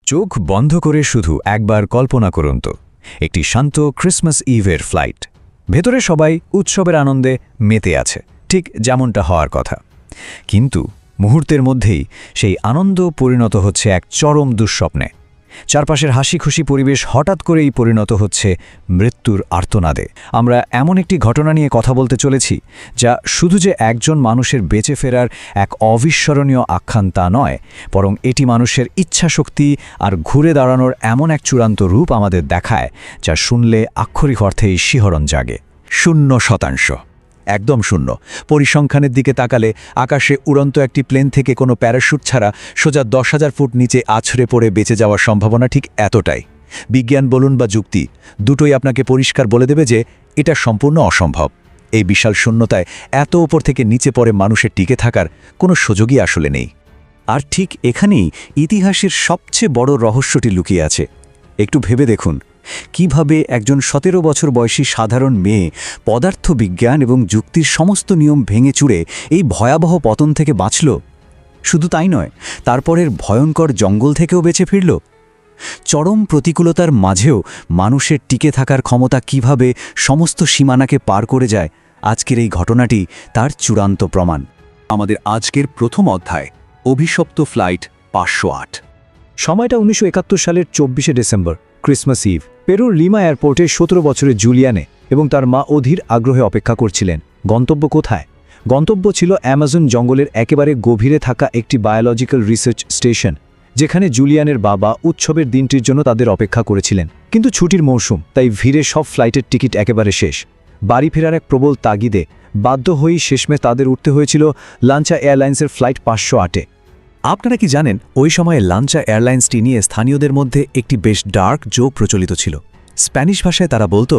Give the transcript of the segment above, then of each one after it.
চোখ বন্ধ করে শুধু একবার কল্পনা করুন তো, একটি শান্ত ক্রিসমাস ইভের ফ্লাইট। ভেতরে সবাই উৎসবের আনন্দে মেতে আছে, ঠিক যেমনটা হওয়ার কথা। কিন্তু মুহূর্তের মধ্যেই সেই আনন্দ পরিণত হচ্ছে এক চরম দুঃস্বপ্নে। চারপাশের হাসি খুশি পরিবেশ হঠাৎ করেই পরিণত হচ্ছে মৃত্যুর আর্তনাদে। আমরা এমন একটি ঘটনা নিয়ে কথা বলতে চলেছি, যা শুধু যে একজন মানুষের বেঁচে ফেরার এক অবিস্মরণীয় আখ্যান তা নয়, বরং এটি মানুষের ইচ্ছাশক্তি আর ঘুরে দাঁড়ানোর এমন এক চূড়ান্ত রূপ আমাদের দেখায়, যা শুনলে আক্ষরিক অর্থেই শিহরণ জাগে। 0%, একদম শূন্য। পরিসংখ্যানের দিকে তাকালে আকাশে উড়ন্ত একটি প্লেন থেকে কোনো প্যারাশুট ছাড়া সোজা 10,000 ফুট নিচে আছড়ে পড়ে বেঁচে যাওয়ার সম্ভাবনা ঠিক এতটাই। বিজ্ঞান বলুন বা যুক্তি, দুটোই আপনাকে পরিষ্কার বলে দেবে যে এটা সম্পূর্ণ অসম্ভব। এই বিশাল শূন্যতায় এত ওপর থেকে নিচে পড়ে মানুষের টিকে থাকার কোনো সুযোগই আসলে নেই। আর ঠিক এখানেই ইতিহাসের সবচেয়ে বড় রহস্যটি লুকিয়ে আছে। একটু ভেবে দেখুন, কিভাবে একজন 17 বছর বয়সী সাধারণ মেয়ে পদার্থবিজ্ঞান এবং যুক্তির সমস্ত নিয়ম ভেঙে চুরে এই ভয়াবহ পতন থেকে বাঁচল। শুধু তাই নয়, তারপরের ভয়ঙ্কর জঙ্গল থেকেও বেঁচে ফিরল। চরম প্রতিকূলতার মাঝেও মানুষের টিকে থাকার ক্ষমতা কিভাবে সমস্ত সীমানাকে পার করে যায়, আজকের এই ঘটনাটি তার চূড়ান্ত প্রমাণ। আমাদের আজকের প্রথম অধ্যায়, অভিশপ্ত ফ্লাইট 508। সময়টা 1971 সালের 24শে ডিসেম্বর, ক্রিসমাস ইভ। পেরুর লিমা এয়ারপোর্টে 17 বছরের জুলিয়ানে এবং তার মা অধীর আগ্রহে অপেক্ষা করছিলেন। গন্তব্য কোথায়? গন্তব্য ছিল অ্যামাজন জঙ্গলের একেবারে গভীরে থাকা একটি বায়োলজিক্যাল রিসার্চ স্টেশন, যেখানে জুলিয়ানের বাবা উৎসবের দিনটির জন্য তাদের অপেক্ষা করেছিলেন। কিন্তু ছুটির মৌসুম, তাই ভিড়ে সব ফ্লাইটের টিকিট একেবারে শেষ। বাড়ি ফেরার এক প্রবল তাগিদে বাধ্য হয়েই শেষমেশ তাদের উঠতে হয়েছিল লাঞ্চা এয়ারলাইন্সের ফ্লাইট 508-এ। আপনারা কি জানেন, ওই সময়ে লাঞ্চা এয়ারলাইন্সটি নিয়ে স্থানীয়দের মধ্যে একটি বেশ ডার্ক জোক প্রচলিত ছিল। স্প্যানিশ ভাষায় তারা বলতো,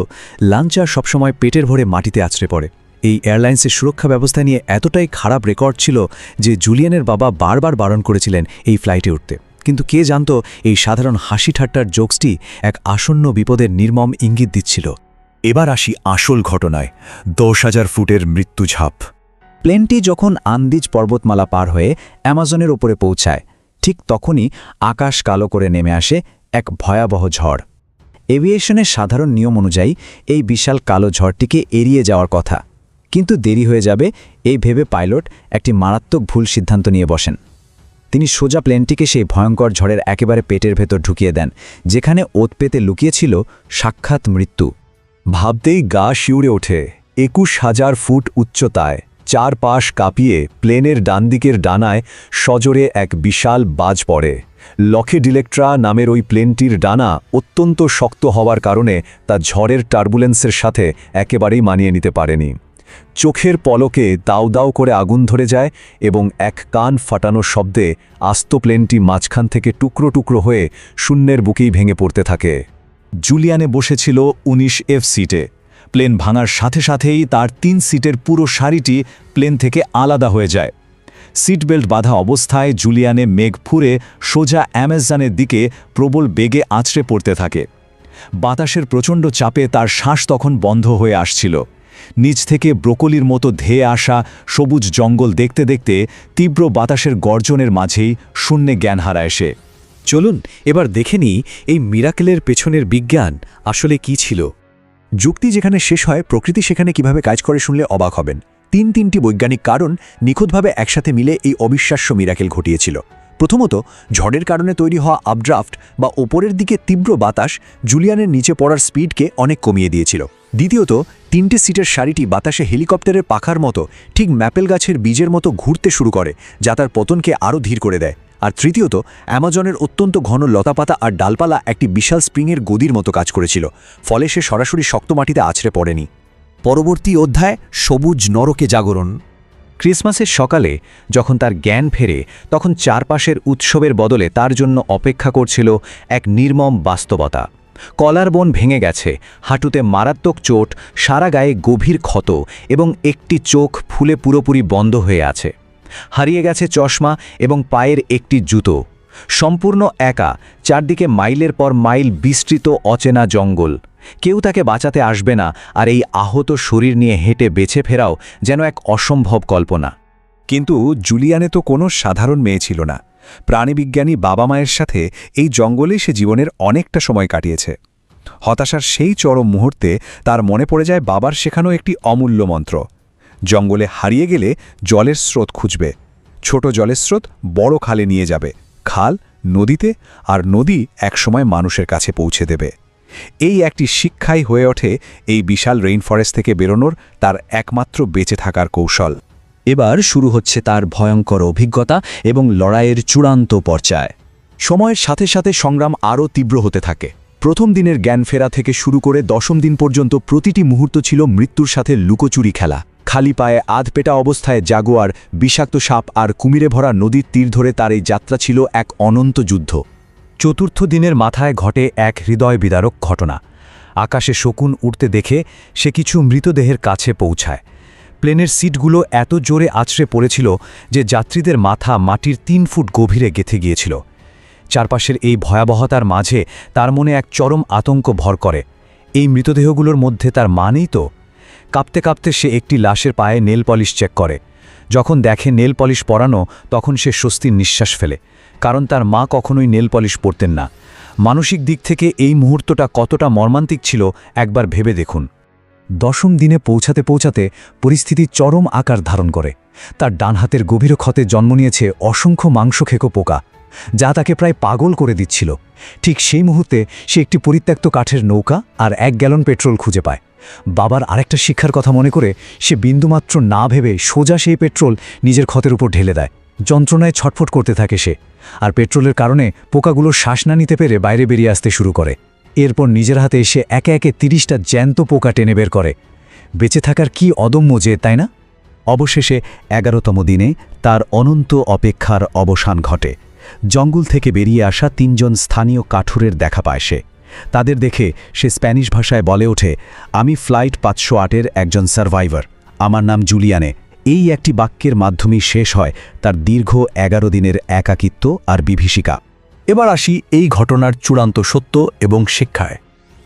লাঞ্চা সবসময় পেটের ভরে মাটিতে আছড়ে পড়ে। এই এয়ারলাইন্সের সুরক্ষা ব্যবস্থা নিয়ে এতটাই খারাপ রেকর্ড ছিল যে জুলিয়ানের বাবা বারবার বারণ করেছিলেন এই ফ্লাইটে উঠতে। কিন্তু কে জানত, এই সাধারণ হাসি ঠাট্টার জোকসটি এক আসন্ন বিপদের নির্মম ইঙ্গিত দিচ্ছিল। এবার আসি আসল ঘটনায়, 10,000 ফুটের মৃত্যুঝাঁপ। প্লেনটি যখন আন্দিজ পর্বতমালা পার হয়ে অ্যামাজনের ওপরে পৌঁছায়, ঠিক তখনই আকাশ কালো করে নেমে আসে এক ভয়াবহ ঝড়। এভিয়েশনের সাধারণ নিয়ম অনুযায়ী এই বিশাল কালো ঝড়টিকে এড়িয়ে যাওয়ার কথা, কিন্তু দেরি হয়ে যাবে এই ভেবে পাইলট একটি মারাত্মক ভুল সিদ্ধান্ত নিয়ে বসেন। তিনি সোজা প্লেনটিকে সেই ভয়ঙ্কর ঝড়ের একেবারে পেটের ভেতর ঢুকিয়ে দেন, যেখানে ওত পেতে লুকিয়েছিল সাক্ষাৎ মৃত্যু। ভাবতেই গা শিউরে ওঠে। 21,000 ফুট উচ্চতায়, চারপাশ কাঁপিয়ে প্লেনের ডানদিকের ডানায় সজোরে এক বিশাল বাজ পড়ে। লকে ডিলেক্ট্রা নামের ওই প্লেনটির ডানা অত্যন্ত শক্ত হওয়ার কারণে তা ঝড়ের টার্বুলেন্সের সাথে একেবারেই মানিয়ে নিতে পারেনি। চোখের পলকে দাউ দাউ করে আগুন ধরে যায় এবং এক কান ফাটানো শব্দে আস্ত প্লেনটি মাঝখান থেকে টুকরো টুকরো হয়ে শূন্যের বুকেই ভেঙে পড়তে থাকে। জুলিয়ানে বসেছিল 19F সিটে। প্লেন ভাঙার সাথে সাথেই তার 3 সিটের পুরো সারিটি প্লেন থেকে আলাদা হয়ে যায়। সিট বেল্ট বাঁধা অবস্থায় জুলিয়ানে মেঘ ফুরে সোজা অ্যামাজনের দিকে প্রবল বেগে আছড়ে পড়তে থাকে। বাতাসের প্রচণ্ড চাপে তার শ্বাস তখন বন্ধ হয়ে আসছিল। নিচ থেকে ব্রোকলির মতো ধেয়ে আসা সবুজ জঙ্গল দেখতে দেখতে তীব্র বাতাসের গর্জনের মাঝেই শূন্যে জ্ঞান হারায় সে। চলুন এবার দেখে নিই এই মিরাকেলের পেছনের বিজ্ঞান আসলে কি ছিল। যুক্তি যেখানে শেষ হয়, প্রকৃতি সেখানে কিভাবে কাজ করে শুনলে অবাক হবেন। তিনটি বৈজ্ঞানিক কারণ নিখুঁতভাবে একসাথে মিলে এই অবিশ্বাস্য মিরাকেল ঘটিয়েছিল। প্রথমত, ঝড়ের কারণে তৈরি হওয়া আপড্রাফট বা ওপরের দিকে তীব্র বাতাস জুলিয়ানের নিচে পড়ার স্পিডকে অনেক কমিয়ে দিয়েছিল। দ্বিতীয়ত, 3টে সিটের সারিটি বাতাসে হেলিকপ্টারের পাখার মতো ঠিক ম্যাপেল গাছের বীজের মতো ঘুরতে শুরু করে, যা তার পতনকে আরও ধীর করে দেয়। আর তৃতীয়ত, অ্যামাজনের অত্যন্ত ঘন লতাপাতা আর ডালপালা একটি বিশাল স্প্রিংয়ের গদির মতো কাজ করেছিল, ফলে সে সরাসরি শক্ত মাটিতে আছড়ে পড়েনি। পরবর্তী অধ্যায়, সবুজ নরকে জাগরণ। ক্রিসমাসের সকালে যখন তার জ্ঞান ফেরে, তখন চারপাশের উৎসবের বদলে তার জন্য অপেক্ষা করছিল এক নির্মম বাস্তবতা। কলার বন ভেঙে গেছে, হাঁটুতে মারাত্মক চোট, সারা গায়ে গভীর ক্ষত এবং একটি চোখ ফুলে পুরোপুরি বন্ধ হয়ে আছে। হারিয়ে গেছে চশমা এবং পায়ের একটি জুতো। সম্পূর্ণ একা, চারদিকে মাইলের পর মাইল বিস্তৃত অচেনা জঙ্গল। কেউ তাকে বাঁচাতে আসবে না, আর এই আহত শরীর নিয়ে হেঁটে বেঁচে ফেরাও যেন এক অসম্ভব কল্পনা। কিন্তু জুলিয়ানে তো কোনো সাধারণ মেয়ে ছিল না। প্রাণীবিজ্ঞানী বাবা মায়ের সাথে এই জঙ্গলে সে জীবনের অনেকটা সময় কাটিয়েছে। হতাশার সেই চরম মুহূর্তে তার মনে পড়ে যায় বাবার শেখানো একটি অমূল্য মন্ত্র। জঙ্গলে হারিয়ে গেলে জলের স্রোত খুঁজবে, ছোট জলের স্রোত বড় খালে নিয়ে যাবে, খাল নদীতে, আর নদী একসময় মানুষের কাছে পৌঁছে দেবে। এই একটি শিক্ষাই হয়ে ওঠে এই বিশাল রেইন ফরেস্ট থেকে বেরোনোর তার একমাত্র বেঁচে থাকার কৌশল। এবার শুরু হচ্ছে তার ভয়ঙ্কর অভিজ্ঞতা এবং লড়াইয়ের চূড়ান্ত পর্যায়। সময়ের সাথে সাথে সংগ্রাম আরও তীব্র হতে থাকে। প্রথম দিনের জ্ঞান ফেরা থেকে শুরু করে 10ম দিন পর্যন্ত প্রতিটি মুহূর্ত ছিল মৃত্যুর সাথে লুকোচুরি খেলা। খালি পায়ে আধপেটা অবস্থায় জাগুয়ার, বিষাক্ত সাপ আর কুমিরে ভরা নদীর তীর ধরে তার এই যাত্রা ছিল এক অনন্ত যুদ্ধ। চতুর্থ দিনের মাথায় ঘটে এক হৃদয় বিদারক ঘটনা। আকাশে শকুন উড়তে দেখে সে কিছু মৃতদেহের কাছে পৌঁছায়। প্লেনের সিটগুলো এত জোরে আছড়ে পড়েছিল যে যাত্রীদের মাথা মাটির 3 ফুট গভীরে গেঁথে গিয়েছিল। চারপাশের এই ভয়াবহতার মাঝে তার মনে এক চরম আতঙ্ক ভর করে। এই মৃতদেহগুলোর মধ্যে তার মা নেই তো? কাঁপতে কাঁপতে সে একটি লাশের পায়ে নেল পলিশ চেক করে। যখন দেখে নেল পলিশ পরানো, তখন সে স্বস্তির নিঃশ্বাস ফেলে, কারণ তার মা কখনোই নেল পলিশ পরতেন না। মানসিক দিক থেকে এই মুহূর্তটা কতটা মর্মান্তিক ছিল একবার ভেবে দেখুন। 10ম দিনে পৌঁছাতে পৌঁছাতে পরিস্থিতি চরম আকার ধারণ করে। তার ডান হাতের গভীর ক্ষতে জন্ম নিয়েছে অসংখ্য মাংসখেকো পোকা, যা তাকে প্রায় পাগল করে দিচ্ছিল। ঠিক সেই মুহূর্তে সে একটি পরিত্যক্ত কাঠের নৌকা আর 1 গ্যালন পেট্রোল খুঁজে পায়। বাবার আরেকটা শিক্ষার কথা মনে করে সে বিন্দুমাত্র না ভেবে সোজা সেই পেট্রোল নিজের ক্ষতের উপর ঢেলে দেয়। যন্ত্রণায় ছটফট করতে থাকে সে, আর পেট্রোলের কারণে পোকাগুলো শ্বাস না নিতে পেরে বাইরে বেরিয়ে আসতে শুরু করে। এরপর নিজের হাতে এসে একে একে 30টা জ্যান্ত পোকা টেনে বের করে। বেঁচে থাকার কি অদম্য জেদ, তাই না? অবশেষে 11তম দিনে তার অনন্ত অপেক্ষার অবসান ঘটে। জঙ্গল থেকে বেরিয়ে আসা 3 জন স্থানীয় কাঠুরের দেখা পায় সে। তাদের দেখে সে স্প্যানিশ ভাষায় বলে ওঠে, আমি ফ্লাইট 508-এর একজন সার্ভাইভার, আমার নাম জুলিয়ানে। এই একটি বাক্যের মাধ্যমেই শেষ হয় তার দীর্ঘ 11 দিনের একাকিত্ব আর বিভীষিকা। এবার আসি এই ঘটনার চূড়ান্ত সত্য এবং শিক্ষায়।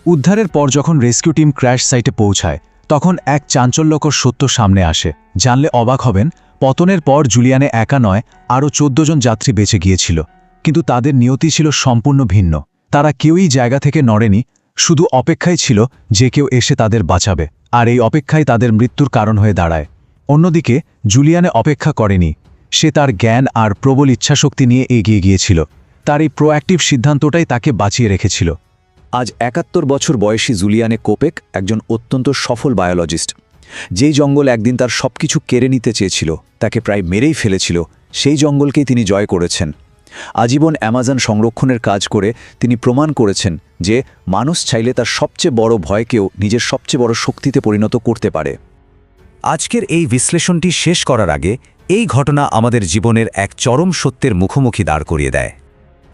উদ্ধারের পর যখন রেস্কিউ টিম ক্র্যাশ সাইটে পৌঁছায়, তখন এক চাঞ্চল্যকর সত্য সামনে আসে। জানলে অবাক হবেন, পতনের পর জুলিয়ানে একা নয়, আরও 14 জন যাত্রী বেঁচে গিয়েছিল। কিন্তু তাদের নিয়তি ছিল সম্পূর্ণ ভিন্ন। তারা কেউই জায়গা থেকে নড়েনি, শুধু অপেক্ষায় ছিল যে কেউ এসে তাদের বাঁচাবে, আর এই অপেক্ষাই তাদের মৃত্যুর কারণ হয়ে দাঁড়ায়। অন্যদিকে জুলিয়ানে অপেক্ষা করেনি। সে তার জ্ঞান আর প্রবল ইচ্ছাশক্তি নিয়ে এগিয়ে গিয়েছিল। তার এই প্রোঅ্যাক্টিভ সিদ্ধান্তটাই তাকে বাঁচিয়ে রেখেছিল। আজ 71 বছর বয়সী জুলিয়ানে কোপেক একজন অত্যন্ত সফল বায়োলজিস্ট। যেই জঙ্গল একদিন তার সবকিছু কেড়ে নিতে চেয়েছিল, তাকে প্রায় মেরেই ফেলেছিল, সেই জঙ্গলকেই তিনি জয় করেছেন। আজীবন অ্যামাজন সংরক্ষণের কাজ করে তিনি প্রমাণ করেছেন যে মানুষ চাইলে তার সবচেয়ে বড় ভয়কেও নিজের সবচেয়ে বড় শক্তিতে পরিণত করতে পারে। আজকের এই বিশ্লেষণটি শেষ করার আগে এই ঘটনা আমাদের জীবনের এক চরম সত্যের মুখোমুখি দাঁড় করিয়ে দেয়।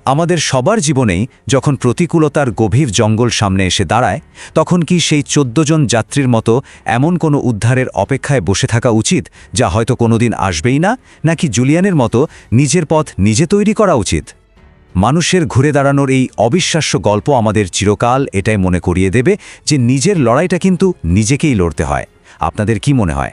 আমাদের সবার জীবনেই যখন প্রতিকূলতার গভীর জঙ্গল সামনে এসে দাঁড়ায়, তখন কি সেই 14 জন যাত্রীর মতো এমন কোনো উদ্ধারের অপেক্ষায় বসে থাকা উচিত যা হয়তো কোনোদিন আসবেই না, নাকি জুলিয়ানের মতো নিজের পথ নিজে তৈরি করা উচিত? মানুষের ঘুরে দাঁড়ানোর এই অবিশ্বাস্য গল্প আমাদের চিরকাল এটাই মনে করিয়ে দেবে যে নিজের লড়াইটা কিন্তু নিজেকেই লড়তে হয়। আপনাদের কি মনে হয়?